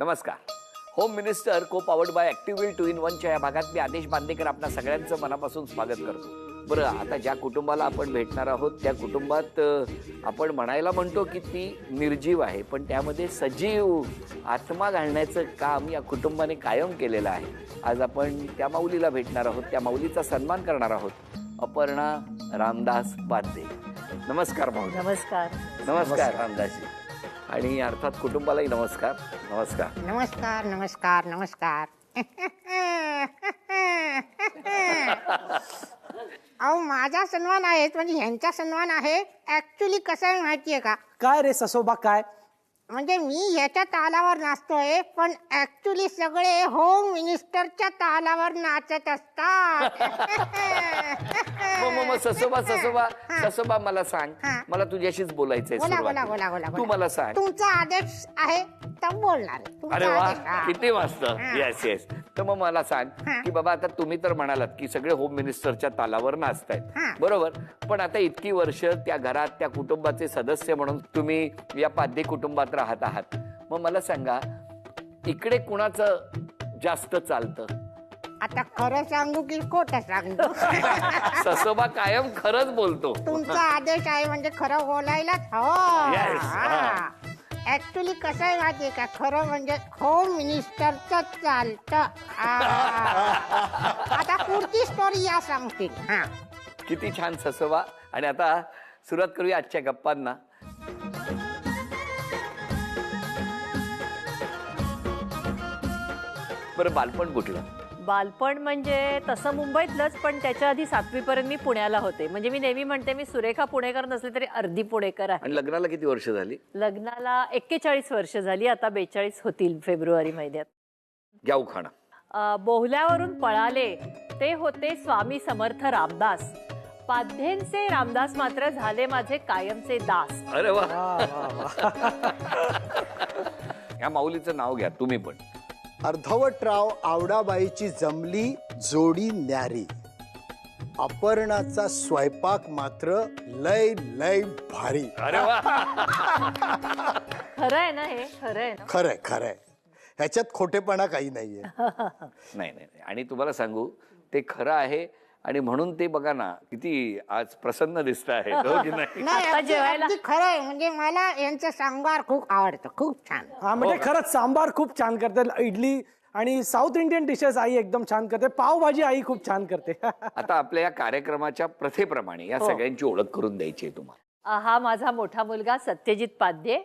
नमस्कार. Home minister को powered by ॲक्टिव्हिल 2-in-1च्या या भागात मी आदेश बांदेकर आपल्या सगळ्यांचं मनापासून स्वागत करतो. बरं, आता ज्या कुटुंबाला आपण भेटणार आहोत त्या कुटुंबात आपण म्हणायला म्हणतो की ती निर्जीव आहे, पण त्यामध्ये सजीव आत्मा घालण्याचं काम या कुटुंबाने कायम केलेलं आहे. आज आपण त्या माऊलीला भेटणार आहोत, त्या माऊलीचा सन्मान करणार आहोत. अपर्णा रामदास पाध्ये. नमस्कार माऊली. नमस्कार. नमस्कार रामदासजी. आणि अर्थात कुटुंबालाही नमस्कार. नमस्कार. नमस्कार. नमस्कार. नमस्कार. अहो, माझा सन्मान आहे म्हणजे ह्यांचा सन्मान आहे. ऍक्च्युली कसं आहे माहितीये का? काय रे ससोबा काय? म्हणजे मी ह्याच्या तालावर नाचतोय, पण ऍक्च्युली सगळे होम मिनिस्टरच्या तालावर नाचत असतात. मग ससोबा मला सांग. मला तुझ्याशीच बोलायचंय. बोला. तू मला सांग. तुमचा आदेश आहे तर बोलणार. अरे वा, किती मस्त. येस. तर मग मला सांग की बाबा, आता तुम्ही तर म्हणालात की सगळे होम मिनिस्टरच्या तालावर नाचतायत, बरोबर. पण आता इतकी वर्ष त्या घरात त्या कुटुंबाचे सदस्य म्हणून तुम्ही या पाध्ये कुटुंबात राहत आहात. मग मला सांगा, इकडे कुणाचं जास्त चालतं? आता खरं सांगू की खोटं सांगू? ससोबा कायम खरंच बोलतो. तुमचा आदेश आहे म्हणजे खरं बोलायलाच हवं. ऍक्च्युली कसं आहे माहितीये का? खरं म्हणजे होम मिनिस्टरच चालतं. आता पुढची स्टोरी या सांगतील. किती छान ससोबा. आणि आता सुरुवात करूया आजच्या गप्पांना. बरं, बालपण कुठलं? बालपण म्हणजे तसं मुंबईतलंच, पण त्याच्या आधी 7वी पर्यंत मी पुण्याला होते. म्हणजे मी नेहमी म्हणते मी सुरेखा पुणेकर नसले तरी अर्धी पुणेकर आहे. आणि लग्नाला किती वर्ष झाली? लग्नाला 41 वर्ष झाली. आता 42 होतील फेब्रुवारी महिन्यात. घ्या उखाणा. बोहल्यावरून पळाले ते होते स्वामी समर्थ रामदास. पाध्येंचे रामदास मात्र झाले माझे कायमचे दास. अरे वा. या माऊलीचं नाव घ्या तुम्ही पण. अर्धवटराव आवडाबाईची जमली जोडी न्यारी. अपर्णाचा स्वयंपाक मात्र लय लय भारी. अरे वा. खरं आहे ना हे? खरं आहे ना? खरंय. ह्याच्यात खोटेपणा काही नाहीये. नाही. आणि तुम्हाला सांगू, ते खरं आहे. आणि म्हणून ते बघा ना, किती आज प्रसन्न दिसत आहे. आता जेवायला खरं आहे. म्हणजे मला यांचं सांबार खूप आवडतं. खूप छान. म्हणजे खरंच सांबार खूप छान करते. इडली आणि साऊथ इंडियन डिशेस आई एकदम छान करते. पावभाजी आई खूप छान करते. आता आपल्या या कार्यक्रमाच्या प्रथेप्रमाणे या सगळ्यांची ओळख करून द्यायची आहे तुम्हाला. हा माझा मोठा मुलगा सत्यजित पाध्ये.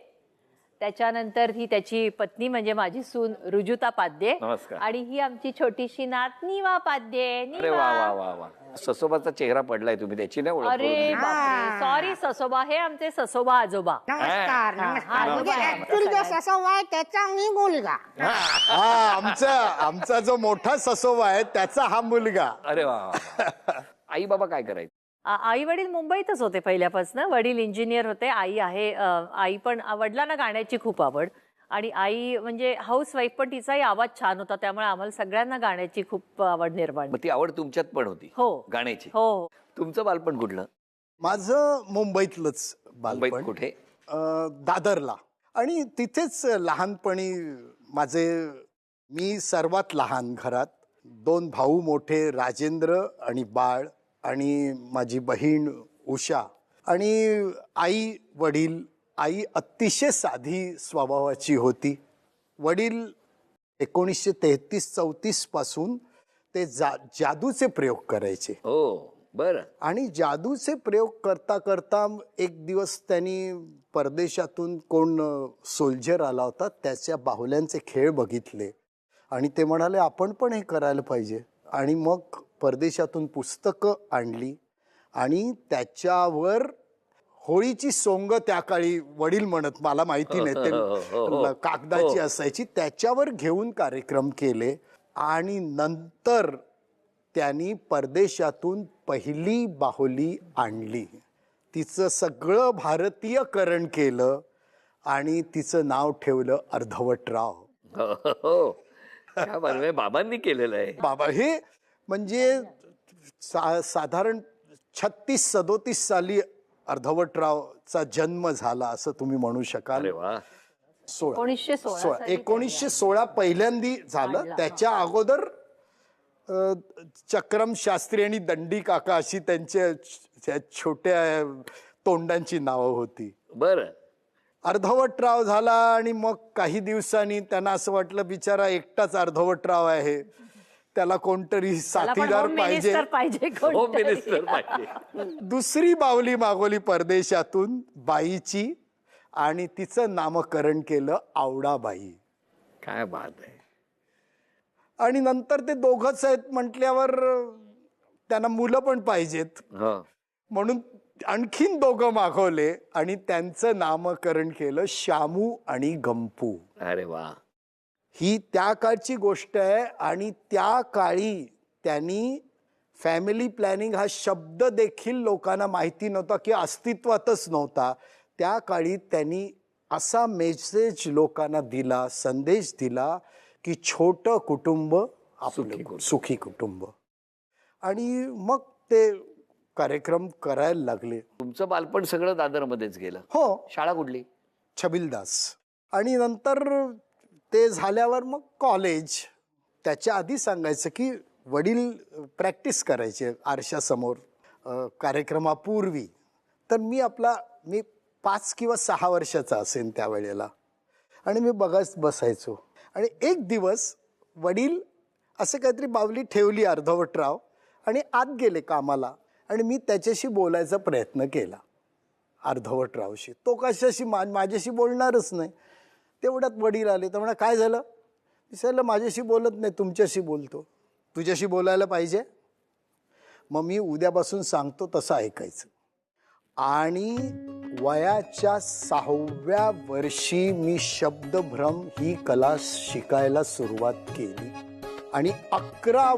त्याच्यानंतर ही त्याची पत्नी म्हणजे माझी सून रुजुता पाध्ये. नमस्कार. आणि ही आमची छोटीशी नात नीवा पाध्ये. अरे वा. ससोबाचा चेहरा पडलाय, तुम्ही त्याची नाही ओळख? अरे बापरे, सॉरी ससोबा. हे आमचे ससोबा आजोबा. नमस्कार. म्हणजे ऍक्च्युली जो ससोबा आहे त्याचा मी मुलगा. आमचा जो मोठा ससोबा आहे त्याचा हा मुलगा. अरे वा. आई बाबा काय करायचं? आई वडील मुंबईतच होते पहिल्यापासून. वडील इंजिनियर होते. आई आहे. आई पण, वडिलांना गाण्याची खूप आवड. आणि आई म्हणजे हाऊस वाईफ, पण तिचाही आवाज छान होता. त्यामुळे आम्हाला सगळ्यांना गाण्याची खूप आवड निर्माण. मग ती आवड तुमच्यात पण होती? हो. गाण्याची? हो. तुमचं बालपण कुठलं? माझं मुंबईतलंच बालपण. कुठे? दादरला. आणि तिथेच लहानपणी मी सर्वात लहान घरात. 2 भाऊ मोठे, राजेंद्र आणि बाळ, आणि माझी बहीण उषा, आणि आई वडील. आई अतिशय साधी स्वभावाची होती. वडील 1933-34 पासून ते जादूचे प्रयोग करायचे. हो, बरं. आणि जादूचे प्रयोग करता करता एक दिवस त्यांनी परदेशातून कोण सोल्जर आला होता, त्याच्या बाहुल्यांचे खेळ बघितले आणि ते म्हणाले आपण पण हे करायला पाहिजे. आणि मग परदेशातून पुस्तकं आणली आणि त्याच्यावर होळीची सोंग त्या काळी वडील म्हणत, मला माहिती नाही, ते कागदाची असायची, त्याच्यावर घेऊन कार्यक्रम केले. आणि नंतर त्यांनी परदेशातून पहिली बाहुली आणली. तिचं सगळं भारतीयकरण केलं आणि तिचं नाव ठेवलं अर्धवटराव. बाबांनी केलेलं आहे. बाबा हे म्हणजे साधारण 36-37 साली अर्धवटरावचा जन्म झाला असं तुम्ही म्हणू शकाल. 1916 साली 1916 पहिल्यांदी झालं. त्याच्या अगोदर चक्रम शास्त्री आणि दंडी काका अशी त्यांच्या छोट्या तोंडांची नावं होती. बरं. अर्धवटराव झाला आणि मग काही दिवसांनी त्यांना असं वाटलं बिचारा एकटाच अर्धवटराव आहे, त्याला कोणतरी साथीदार पाहिजे. होम मिनिस्टर पाहिजे. दुसरी बावली मागवली परदेशातून बाईची आणि तिचं नामकरण केलं आवडाबाई. काय बात आहे. आणि नंतर ते दोघंच आहेत म्हटल्यावर त्यांना मुलं पण पाहिजेत, हो. म्हणून आणखीन दोघं मागवले आणि त्यांचं नामकरण केलं शामू आणि गंपू. अरे वा. ही त्या काळची गोष्ट आहे. आणि त्या काळी त्यांनी फॅमिली प्लॅनिंग हा शब्द देखील लोकांना माहिती नव्हता की अस्तित्वातच नव्हता. त्या काळी त्यांनी असा मेसेज लोकांना दिला, संदेश दिला की छोटं कुटुंब आपलं सुखी कुटुंब. आणि मग ते कार्यक्रम करायला लागले. तुमचं बालपण सगळं दादरमध्येच गेलं? हो. शाळा कुठली? छबिलदास. आणि नंतर ते झाल्यावर मग कॉलेज. त्याच्या आधी सांगायचं की वडील प्रॅक्टिस करायचे आरशासमोर कार्यक्रमापूर्वी. तर मी 5 किंवा 6 वर्षाचा असेल त्यावेळेला, आणि मी बघत बसायचो. आणि एक दिवस वडील असं काहीतरी बावली ठेवली अर्धवटराव आणि आत गेले कामाला, आणि मी त्याच्याशी बोलायचा प्रयत्न केला अर्धवटरावशी. तो कशाशी माझ्याशी बोलणारच नाही. तेवढ्यात वडील आले. तर म्हणा काय झालं? विचारलं माझ्याशी बोलत नाही, तुमच्याशी बोलतो. तुझ्याशी बोलायला पाहिजे, मग मी उद्यापासून सांगतो तसं ऐकायचं. आणि वयाच्या 6व्या वर्षी मी शब्दभ्रम ही कला शिकायला सुरुवात केली. आणि 11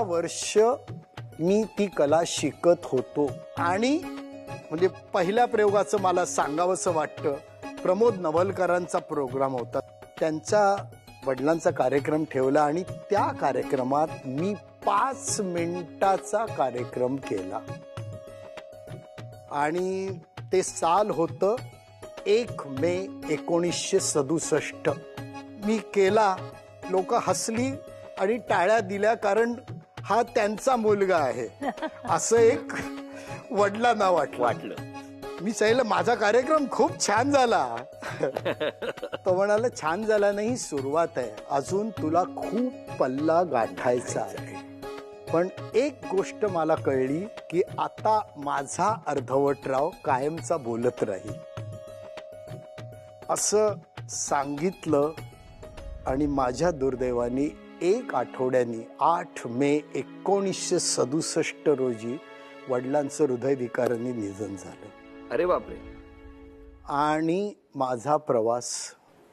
वर्ष मी ती कला शिकत होतो. आणि म्हणजे पहिल्या प्रयोगाचं मला सांगावंसं वाटतं, प्रमोद नवलकरांचा प्रोग्राम होता. त्यांचा वडिलांचा कार्यक्रम ठेवला आणि त्या कार्यक्रमात मी 5 मिनिटाचा कार्यक्रम केला. आणि ते साल होतं 1 मे 1967. मी केला. लोक हसली आणि टाळ्या दिल्या, कारण हा त्यांचा मुलगा आहे असं एक वडिलांना वाटलं. मी सांगितलं माझा कार्यक्रम खूप छान झाला. तो म्हणाला छान झाला नाही, सुरुवात आहे, अजून तुला खूप पल्ला गाठायचा आहे. पण एक गोष्ट मला कळली की आता माझा अर्धवटराव कायमचा बोलत राहील असं सांगितलं. आणि माझ्या दुर्दैवाने 1 आठवड्यानी 8 मे 1967 रोजी वडिलांचं हृदयविकाराने निधन झालं. अरे बापरे. आणि माझा प्रवास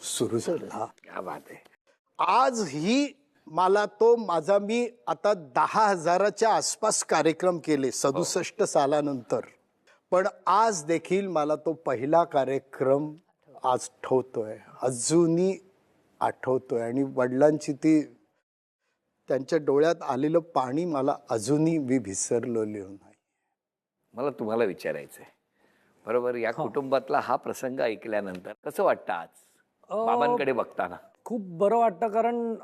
सुरू झाला. क्या बात आहे. आजही मला मी आता 10,000च्या आसपास कार्यक्रम केले 67 सालानंतर. पण आज देखील मला तो पहिला कार्यक्रम आठवतोय, अजूनही आठवतोय. आणि वडिलांची त्यांच्या डोळ्यात आलेलं पाणी मला अजूनही मी विसरलो नाही. मला तुम्हाला विचारायचंय, बरोबर, या कुटुंबातला हा प्रसंग ऐकल्यानंतर कसं वाटतं आज बाबांकडे बघताना? खूप बरं वाटतं, कारण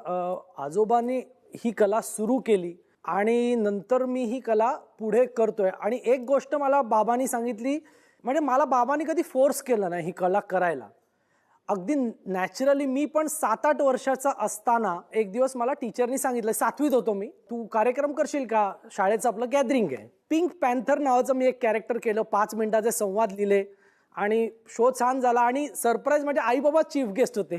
आजोबांनी ही कला सुरू केली आणि नंतर मी ही कला पुढे करतोय. आणि एक गोष्ट मला बाबांनी सांगितली, म्हणजे मला बाबांनी कधी फोर्स केलं नाही ही कला करायला. अगदी नॅचरली मी पण 7-8 वर्षाचा असताना एक दिवस मला टीचरनी सांगितलं, 7वीत होतो मी, तू कार्यक्रम करशील का, शाळेचं आपलं गॅदरिंग आहे. पिंक पॅन्थर नावाचं मी एक कॅरेक्टर केलं, 5 मिनिटाचे संवाद लिहिले आणि शो छान झाला. आणि सरप्राईज म्हणजे आई बाबा चीफ गेस्ट होते.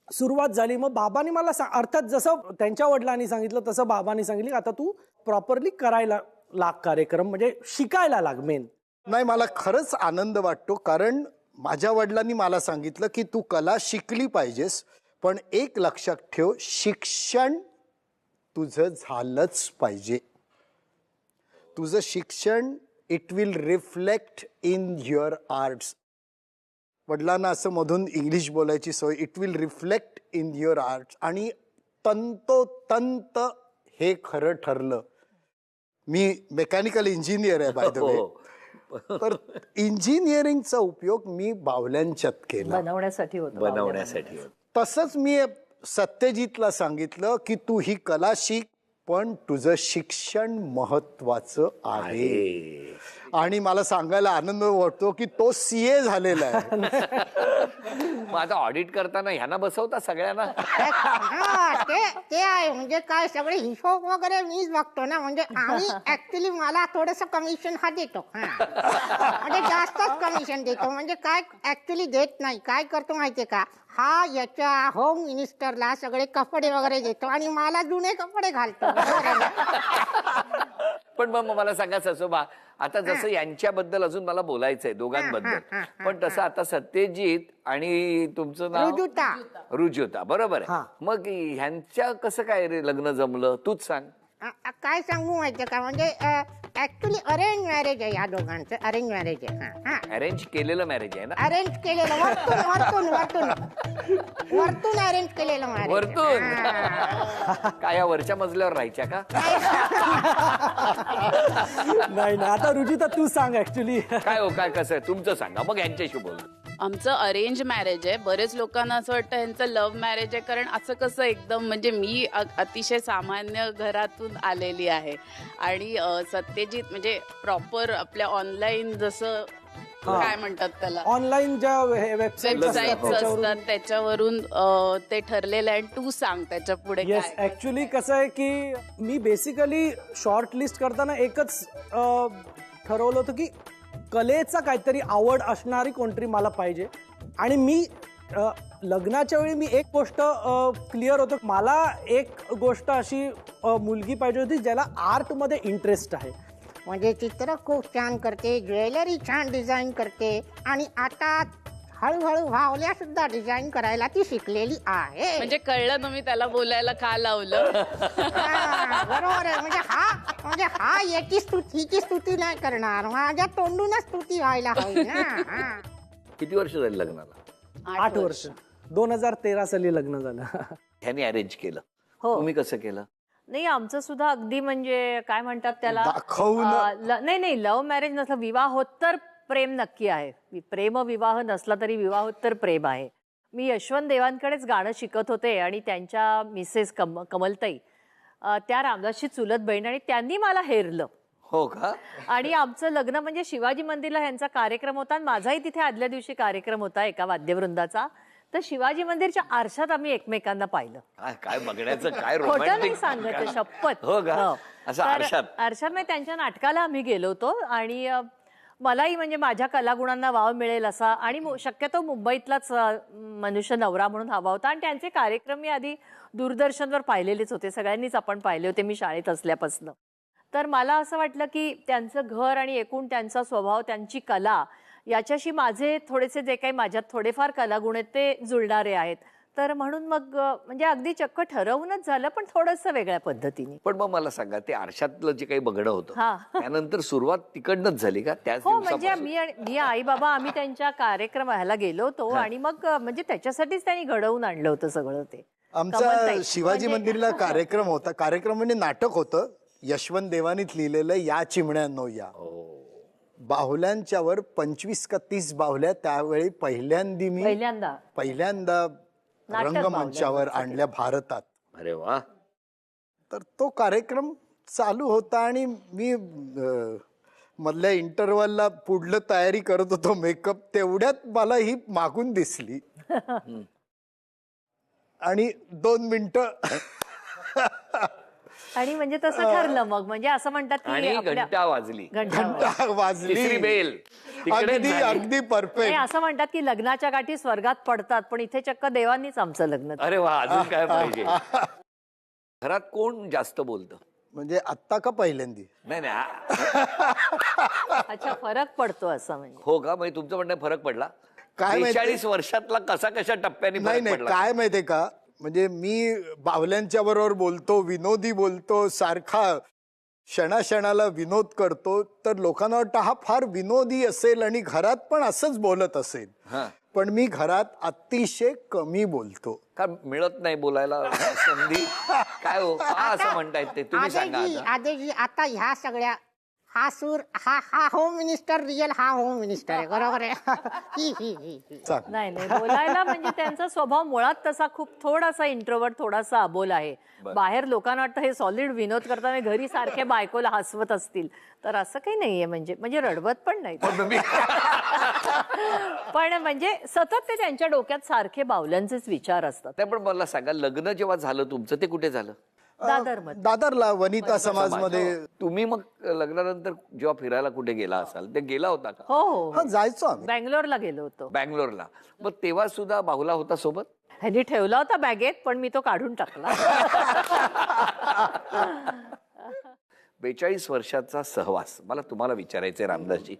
सुरुवात झाली. मग बाबांनी मला अर्थात जसं त्यांच्या वडिलांनी सांगितलं तसं बाबांनी सांगितलं, आता तू प्रॉपरली करायला लाग कार्यक्रम, म्हणजे शिकायला लाग. मेन नाही, मला खरंच आनंद वाटतो, कारण माझ्या वडिलांनी मला सांगितलं की तू कला शिकली पाहिजेस, पण एक लक्षात ठेव, शिक्षण तुझं झालंच पाहिजे. तुझं शिक्षण it will reflect in your arts. वडिलांना असं मधून इंग्लिश बोलायची सवय, it will reflect in your arts. आणि तंतोतंत हे खरं ठरलं. मी मेकॅनिकल इंजिनियर आहे बाय द वे. तर इंजिनिअरिंगचा उपयोग मी बाहुल्यांच्यात केला. बनवण्यासाठी होतं बनवण्यासाठी तसंच मी सत्यजितला सांगितलं की तू ही कला शिक, पण तुझं शिक्षण महत्वाचं आहे. आणि मला सांगायला आनंद वाटतो की तो CA झालेला आहे. मग आता ऑडिट करताना ह्यांना बसवता सगळ्यांना? हा, ते आहे. म्हणजे काय सगळे हिशोब वगैरे मीच बघतो ना. म्हणजे आम्ही ऍक्च्युली मला थोडस कमिशन हा देतो. म्हणजे जास्तच कमिशन देतो. म्हणजे काय ऍक्च्युली देत नाही. काय करतो माहितीये का, हा याच्या होम मिनिस्टरला सगळे कपडे वगैरे देतो आणि मला जुने कपडे घालतो. पण मग मला सांगा ससोबा, आता जसं यांच्याबद्दल अजून मला बोलायचंय दोघांबद्दल, पण तसं आता सत्यजित आणि तुमचं नाव रुजुता, बरोबर आहे. मग ह्यांच्या कसं काय रे लग्न जमलं, तूच सांग. काय सांगू माहितीये का, म्हणजे ऍक्च्युली अरेंज मॅरेज आहे या दोघांचं. अरेंज मॅरेज आहे. अरेंज केलेलं मॅरेज आहे ना? अरेंज केलेलं वरतून अरेंज केलेलं मॅरेज. वरतून काय या वरच्या मजल्यावर राहायच्या का? नाही नाही, आता रुजिता तू सांग ऍक्च्युली. काय हो, काय कसं आहे तुमचं सांगा, मग यांच्याशी बोल. आमचं अरेंज मॅरेज आहे. बरेच लोकांना असं वाटतं ह्यांचं लव्ह मॅरेज आहे, कारण असं कसं एकदम, म्हणजे मी अतिशय सामान्य घरातून आलेली आहे आणि सत्यजित म्हणजे प्रॉपर आपल्या ऑनलाईन जसं काय म्हणतात त्याला, ऑनलाईन ज्या वेबसाईट असतात त्याच्यावरून ते ठरलेलं आहे. तू सांग त्याच्या पुढे. येस, ऍक्च्युली कसं आहे की मी बेसिकली शॉर्ट लिस्ट करताना एकच ठरवलं होतं की कलेचा काहीतरी आवड असणारी कोणतरी मला पाहिजे. आणि मी लग्नाच्या वेळी मी एक गोष्ट क्लिअर होतो, मला एक गोष्ट अशी मुलगी पाहिजे होती ज्याला आर्टमध्ये इंटरेस्ट आहे. म्हणजे चित्र खूप छान करते, ज्वेलरी छान डिझाईन करते आणि आता हळूहळू भावल्या सुद्धा डिझाईन करायला ती शिकलेली आहे. म्हणजे कळलं तुम्ही त्याला बोलायला का लावलं. बरोबर आहे. म्हणजे हा याची हिची स्तुती नाही करणार, माझ्या तोंडूनच स्तुती व्हायला हवी ना. किती वर्ष झाली लग्नाला? 8 वर्ष. 2013 साली लग्न झालं. ह्यांनी अरेंज केलं, हो. तुम्ही कसं केलं? नाही, आमचं सुद्धा अगदी म्हणजे काय म्हणतात त्याला, दाखवून. नाही लव्ह मॅरेज नसलं, विवाहोत्तर प्रेम नक्की आहे. प्रेम विवाह नसला तरी विवाहोत्तर प्रेम आहे. मी यशवंत देवांकडेच गाणं शिकत होते आणि त्यांच्या मिसेस कमलताई त्या रामदासची चुलत बहीण, आणि त्यांनी मला हेरलं. हो का? आणि आमचं लग्न म्हणजे शिवाजी मंदिरला ह्यांचा कार्यक्रम होता आणि माझाही तिथे आदल्या दिवशी कार्यक्रम होता एका वाद्यवृंदाचा. तर शिवाजी मंदिरच्या आरशात आम्ही एकमेकांना पाहिलं. काय बघण्याचं, काय खोटं नाही रोमॅन्टिक सांगत, शपथ. हो का? असं आरशात म्हणजे त्यांच्या नाटकाला आम्ही गेलो होतो आणि मलाही म्हणजे माझ्या कलागुणांना वाव मिळेल असा, आणि शक्यतो मुंबईतलाच मनुष्य नवरा म्हणून हवा होता. आणि त्यांचे कार्यक्रम मी आधी दूरदर्शनवर पाहिलेलेच होते, सगळ्यांनीच आपण पाहिले होते, मी शाळेत असल्यापासून. तर मला असं वाटलं की त्यांचं घर आणि एकूण त्यांचा स्वभाव, त्यांची कला याच्याशी माझे थोडेसे जे काही माझ्यात थोडेफार कलागुण आहेत ते जुळणारे आहेत. तर म्हणून मग म्हणजे अगदी चक्क ठरवूनच झालं, पण थोडंसं वेगळ्या पद्धतीने. पण मग मला सांगा, ते आरशातलं जे काही बघणं होतं त्यानंतर सुरुवात तिकडनंच झाली का? त्याच हो, म्हणजे मी आई बाबा आम्ही त्यांच्या कार्यक्रमाला गेलो होतो आणि मग म्हणजे त्याच्यासाठीच त्यांनी घडवून आणलं होतं सगळं ते. आमचा शिवाजी मंदिरला कार्यक्रम होता. कार्यक्रम म्हणजे नाटक होतं, यशवंत देवानीत लिहिलेलं या चिमण्यांनो या. बाहुल्यांच्यावर 25 का 30 बाहुल्या त्यावेळी पहिल्यांदा रंगमंचावर आणल्या भारतात. अरे वा. तर तो कार्यक्रम चालू होता आणि मी मधल्या इंटरव्हलला पुढलं तयारी करत होतो, मेकअप. तेवढ्यात मला ही मागून दिसली आणि 2 मिनिटं आणि म्हणजे तसं ठरलं. मग म्हणजे असं म्हणतात की घंटा वाजली, घंटा वाजली, बेल अगदी परफेक्ट. असं म्हणतात की लग्नाच्या गाठी स्वर्गात पडतात, पण इथे चक्क देवांनीच आमचं लग्न. अरे वा, अजून काय पाहिजे. घरात कोण जास्त बोलतं? म्हणजे आत्ता का पहिल्यांदी? नाही. अच्छा, फरक पडतो असं म्हणजे. हो का? म्हणजे तुमचं म्हणणं फरक पडला? काय 40 वर्षातला कशा टप्प्याने? नाही, काय माहितीये का, म्हणजे मी बाहुल्यांच्या बरोबर बोलतो, विनोदी बोलतो, सारखा क्षणाक्षणाला विनोद करतो, तर लोकांना वाटतं हा फार विनोदी असेल आणि घरात पण असंच बोलत असेल. पण मी घरात अतिशय कमी बोलतो. का मिळत नाही बोलायला संधी? काय हो, असं म्हणतायत ते, तुम्ही सांगा. आदेजी, आता ह्या सगळ्या हा सूर हा होम मिनिस्टर रिअल हा होम मिनिस्टर आहे. बरोबर आहे. ही. चांग नाही नाही बोलायला म्हणजे त्यांचा स्वभाव मुळात तसा खूप थोडासा इंट्रोवर्ट, थोडासा अबोल आहे. बाहेर लोकांना वाटतं हे सॉलिड विनोद करताना घरी सारखे बायकोला हसवत असतील, तर असं काही नाहीये. म्हणजे रडवत पण नाही, पण म्हणजे सतत ते त्यांच्या डोक्यात सारखे बावल्यांचेच विचार असतात. नाही, पण मला सांगा, लग्न जेव्हा झालं तुमचं ते कुठे झालं? दादरला वनिता समाजमध्ये. तुम्ही मग लग्नानंतर जेव्हा फिरायला कुठे गेला असाल, ते गेला होता का? हो हा जायचो आम्ही. बँगलोरला गेलो होतो. बँगलोरला. मग तेव्हा सुद्धा बाहुला होता सोबत? ह्यांनी ठेवला होता बॅगेत, पण मी तो काढून टाकला. 42 वर्षाचा सहवास. मला तुम्हाला विचारायचंय रामदासजी,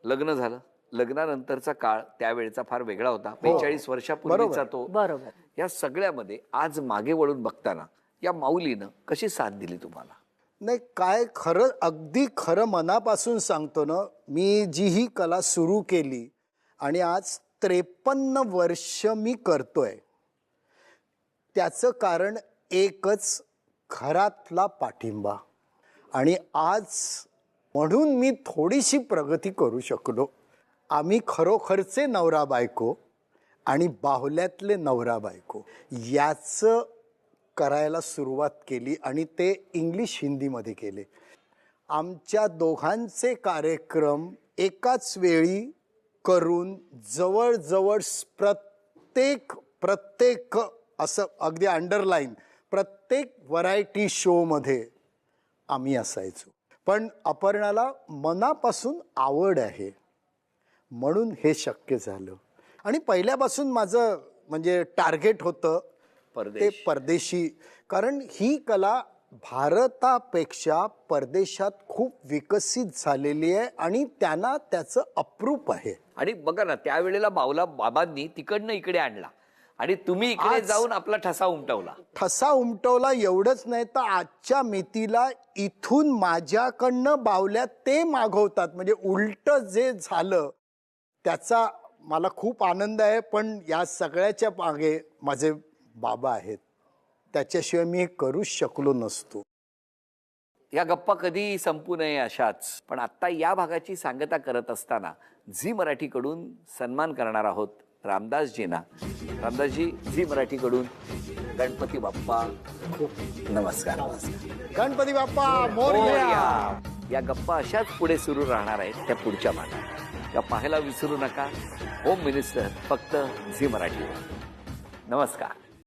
लग्न झालं, लग्नानंतरचा काळ त्यावेळेचा फार वेगळा होता. 42 वर्षापूर्वीचा तो. बरोबर. या सगळ्यामध्ये आज मागे वळून बघताना या माऊलीनं कशी साथ दिली तुम्हाला? नाही, काय खरं, अगदी खरं मनापासून सांगतो ना, मी जी ही कला सुरू केली आणि आज 53 वर्ष मी करतोय, त्याचं कारण एकच, घरातला पाठिंबा. आणि आज म्हणून मी थोडीशी प्रगती करू शकलो. आम्ही खरोखरचे नवरा बायको आणि बाहुल्यातले नवरा बायको याचं करायला सुरुवात केली आणि ते इंग्लिश हिंदीमध्ये केले. आमच्या दोघांचे कार्यक्रम एकाच वेळी करून जवळजवळ प्रत्येक असं अगदी अंडरलाईन प्रत्येक व्हरायटी शोमध्ये आम्ही असायचो. पण अपर्णाला मनापासून आवड आहे म्हणून हे शक्य झालं. आणि पहिल्यापासून माझं म्हणजे टार्गेट होतं ते परदेशी, कारण ही कला भारतापेक्षा परदेशात खूप विकसित झालेली आहे आणि त्यांना त्याचं अप्रूप आहे. आणि बघा ना, त्यावेळेला बाहुला बाबांनी तिकडनं इकडे आणला आणि तुम्ही इकडे जाऊन आपला ठसा उमटवला. एवढंच नाही तर आजच्या मितीला इथून माझ्याकडनं बावल्या ते मागवतात. म्हणजे उलट जे झालं त्याचा मला खूप आनंद आहे. पण या सगळ्याच्या मागे माझे बाबा आहेत, त्याच्याशिवाय मी हे करूच शकलो नसतो. या गप्पा कधी संपू नये अशाच. पण आता या भागाची सांगता करत असताना झी मराठीकडून सन्मान करणार आहोत रामदासजींना. रामदासजी, झी मराठीकडून गणपती बाप्पा खूप नमस्कार. गणपती बाप्पा मोरया. या गप्पा अशाच पुढे सुरू राहणार आहेत त्या पुढच्या भागात. या पाहायला विसरू नका. होम मिनिस्टर फक्त झी मराठीवर. नमस्कार.